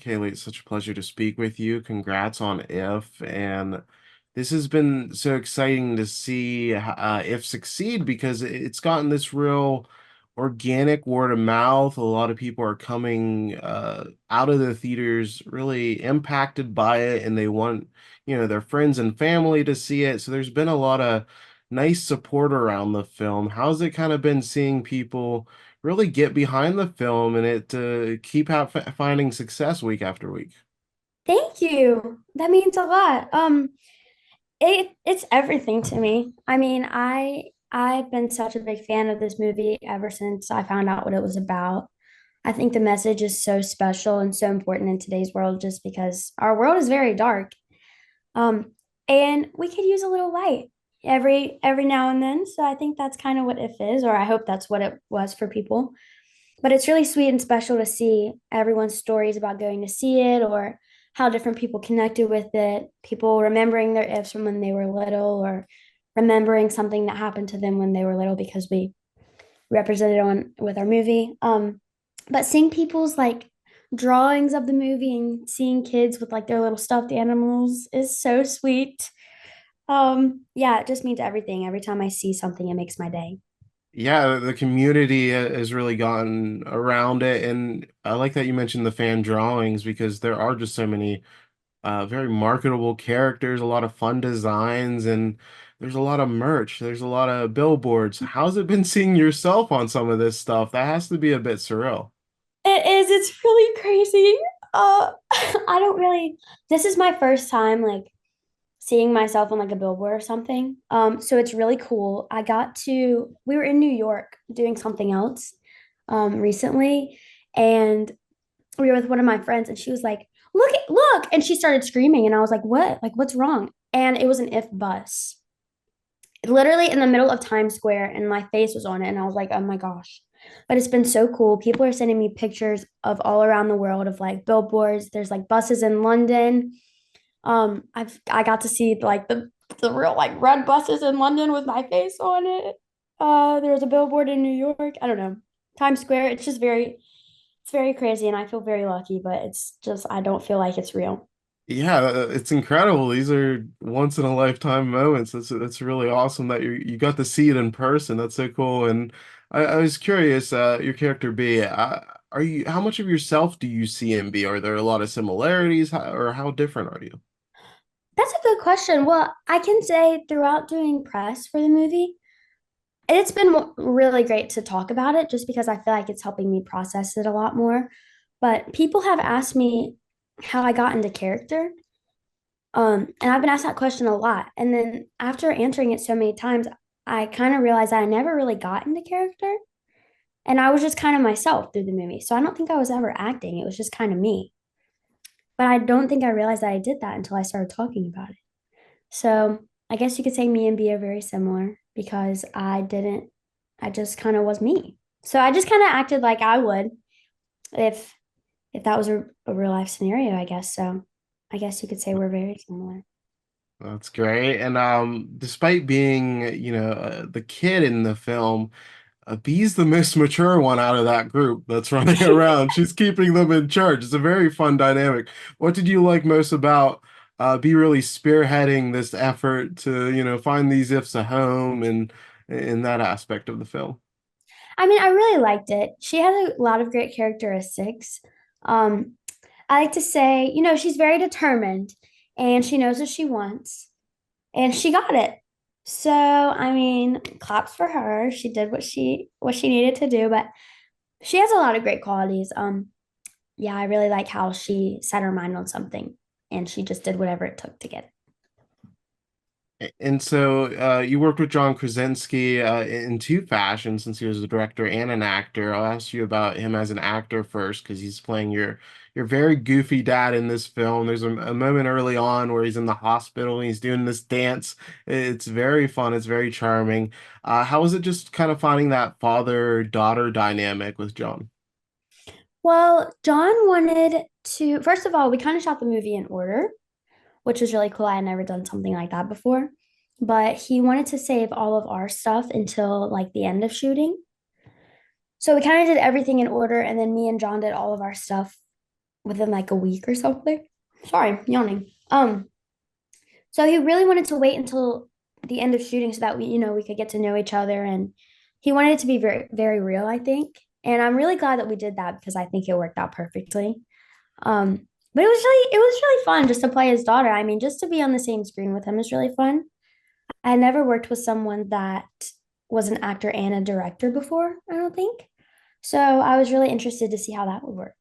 Cailey, it's such a pleasure to speak with you. Congrats on If, and this has been so exciting to see If succeed because it's gotten this real organic word of mouth. A lot of people are coming out of the theaters really impacted by it, and they want, their friends and family to see it. So there's been a lot of nice support around the film. How's it kind of been seeing people really get behind the film and it to keep finding success week after week? Thank you. That means a lot. It's everything to me. I've been such a big fan of this movie ever since I found out what it was about. I think the message is so special and so important in today's world just because our world is very dark. Um, and we could use a little light every now and then. So I think that's kind of what If is, or I hope that's what it was for people. But it's really sweet and special to see everyone's stories about going to see it or how different people connected with it, people remembering their ifs from when they were little or remembering something that happened to them when they were little because we represented on with our movie. But seeing people's like drawings of the movie and seeing kids with like their little stuffed animals is so sweet. Yeah, it just means everything. Every time I see something, it makes my day. Yeah, the community has really gotten around it, and I like that you mentioned the fan drawings because there are just so many very marketable characters, a lot of fun designs, and there's a lot of merch. There's a lot of billboards. How's it been seeing yourself on some of this stuff? That has to be a bit surreal. It is. It's really crazy. I don't really. This is my first time like seeing myself on like a billboard or something. So it's really cool. We were in New York doing something else, recently, and we were with one of my friends, and she was like, look!" And she started screaming, and I was like, "What? Like, what's wrong?" And it was an If bus, literally in the middle of Times Square, and my face was on it, and I was like, "Oh my gosh." But it's been so cool. People are sending me pictures of all around the world of like billboards. There's like buses in London. I got to see like the real like red buses in London with my face on it. There was a billboard in New York. I don't know. Times Square. It's very crazy, and I feel very lucky, but it's just I don't feel like it's real. Yeah, it's incredible. These are once in a lifetime moments. That's really awesome that you got to see it in person. That's so cool. And I was curious, your character B, are you how much of yourself do you see in B? Are there a lot of similarities, or how different are you? That's a good question. Well, I can say throughout doing press for the movie, it's been really great to talk about it just because I feel like it's helping me process it a lot more. But people have asked me how I got into character. And I've been asked that question a lot. And then after answering it so many times, I kind of realized that I never really got into character. And I was just kind of myself through the movie. So I don't think I was ever acting. It was just kind of me. But I don't think I realized that I did that until I started talking about it. So I guess you could say me and B are very similar because I just kind of was me. So I just kind of acted like I would if if that was a real life scenario, I guess. So I guess you could say we're very similar. That's great. And despite being, the kid in the film, Bee's the most mature one out of that group that's running around. She's keeping them in charge. It's a very fun dynamic. What did you like most about Bee really spearheading this effort to, find these ifs a home and in that aspect of the film? I mean, I really liked it. She has a lot of great characteristics. Um, I like to say, she's very determined and she knows what she wants and she got it. So, I mean, claps for her. She did what she needed to do, but she has a lot of great qualities. Yeah, I really like how she set her mind on something and she just did whatever it took to get it. And so you worked with John Krasinski in two fashions since he was a director and an actor. I'll ask you about him as an actor first because he's playing your very goofy dad in this film. There's a moment early on where he's in the hospital and he's doing this dance. It's very fun. It's very charming. How was it just kind of finding that father-daughter dynamic with John? Well, John wanted to, first of all, we kind of shot the movie in order, which was really cool. I had never done something like that before. But he wanted to save all of our stuff until like the end of shooting. So we kind of did everything in order, and then me and John did all of our stuff within like a week or something. Sorry, yawning. So he really wanted to wait until the end of shooting so that we could get to know each other, and he wanted it to be very, very real, I think. And I'm really glad that we did that because I think it worked out perfectly. But it was really fun just to play his daughter. I mean, just to be on the same screen with him is really fun. I never worked with someone that was an actor and a director before, I don't think. So I was really interested to see how that would work.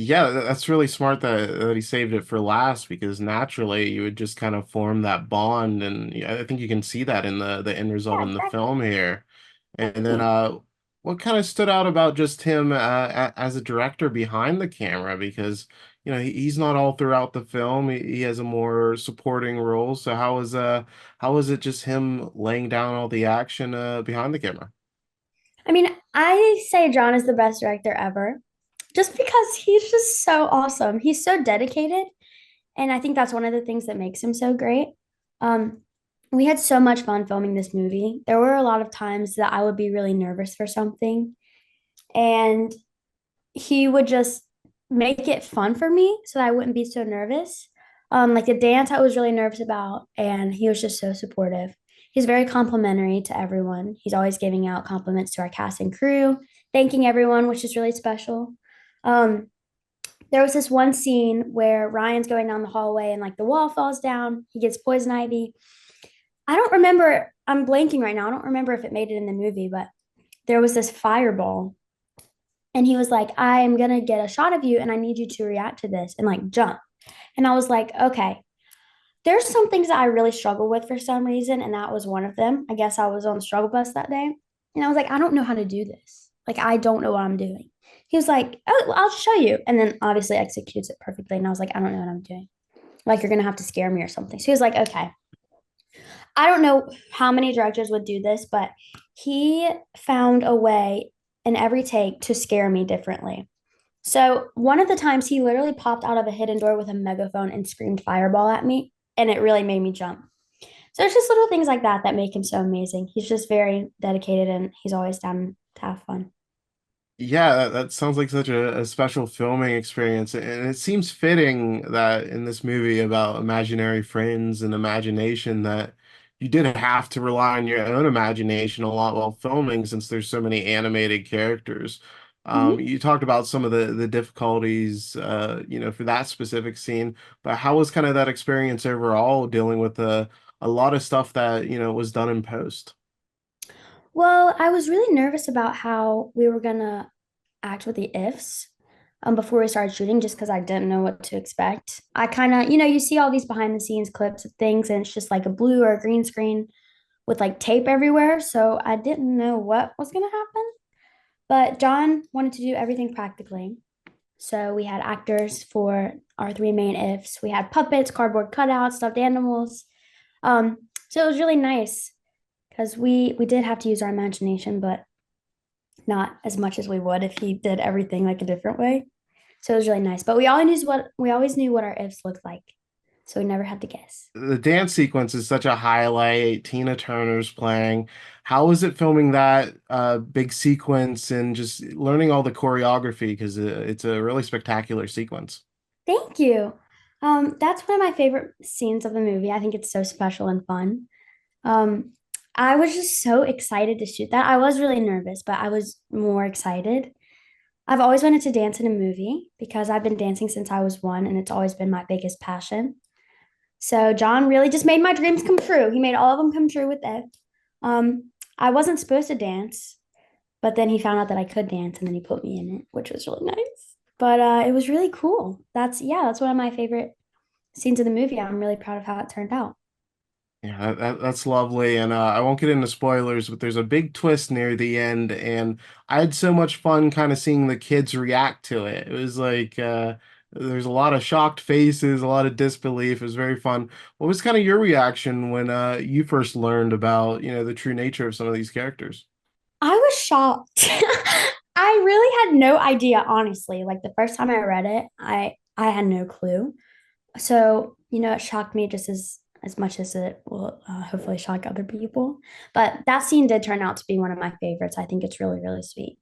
Yeah, that's really smart that he saved it for last because naturally you would just kind of form that bond, and yeah, I think you can see that in the end result Yeah, in the film here. And then, exactly. what kind of stood out about just him as a director behind the camera? Because he's not all throughout the film. He has a more supporting role. So how was it just him laying down all the action behind the camera? I mean, I say John is the best director ever just because he's just so awesome. He's so dedicated. And I think that's one of the things that makes him so great. Um, we had so much fun filming this movie. There were a lot of times that I would be really nervous for something, and he would just make it fun for me so that I wouldn't be so nervous. Like the dance I was really nervous about, and he was just so supportive. He's very complimentary to everyone. He's always giving out compliments to our cast and crew, thanking everyone, which is really special. Um, there was this one scene where Ryan's going down the hallway and like the wall falls down. He gets poison ivy. I don't remember, I'm blanking right now. I don't remember if it made it in the movie, but there was this fireball. And he was like, I am going to get a shot of you and I need you to react to this and like jump. And I was like, okay, there's some things that I really struggle with for some reason. And that was one of them. I guess I was on the struggle bus that day. And I was like, I don't know how to do this. Like, I don't know what I'm doing. He was like, oh, well, I'll show you. And then obviously executes it perfectly. And I was like, I don't know what I'm doing. Like, you're going to have to scare me or something. So he was like, okay. I don't know how many directors would do this, but he found a way in every take to scare me differently. So one of the times he literally popped out of a hidden door with a megaphone and screamed fireball at me, and it really made me jump. So it's just little things like that that make him so amazing. He's just very dedicated and he's always down to have fun. Yeah, that sounds like such a special filming experience. And it seems fitting that in this movie about imaginary friends and imagination that you did have to rely on your own imagination a lot while filming since there's so many animated characters. Mhm. You talked about some of the difficulties, for that specific scene, but how was kind of that experience overall dealing with a lot of stuff that, was done in post? Well, I was really nervous about how we were gonna act with the ifs before we started shooting, just because I didn't know what to expect. I kind of, you see all these behind the scenes clips of things, and it's just like a blue or a green screen with like tape everywhere. So I didn't know what was gonna happen. But John wanted to do everything practically. So we had actors for our three main ifs. We had puppets, cardboard cutouts, stuffed animals. So it was really nice because we did have to use our imagination, but not as much as we would if he did everything like a different way. So it was really nice. But we always knew what our ifs looked like. So we never had to guess. The dance sequence is such a highlight. Tina Turner's playing. How was it filming that big sequence and just learning all the choreography? Because it's a really spectacular sequence. Thank you. That's one of my favorite scenes of the movie. I think it's so special and fun. Um, I was just so excited to shoot that. I was really nervous, but I was more excited. I've always wanted to dance in a movie because I've been dancing since I was one, and it's always been my biggest passion. So John really just made my dreams come true. He made all of them come true with it. I wasn't supposed to dance, but then he found out that I could dance, and then he put me in it, which was really nice. But it was really cool. That's one of my favorite scenes of the movie. I'm really proud of how it turned out. Yeah, that's lovely. And I won't get into spoilers, but there's a big twist near the end. And I had so much fun kind of seeing the kids react to it. It was like there's a lot of shocked faces, a lot of disbelief. It was very fun. What was kind of your reaction when you first learned about, the true nature of some of these characters? I was shocked. I really had no idea, honestly. Like the first time I read it, I had no clue. So, it shocked me just as much as it will hopefully shock other people. But that scene did turn out to be one of my favorites. I think it's really, really sweet.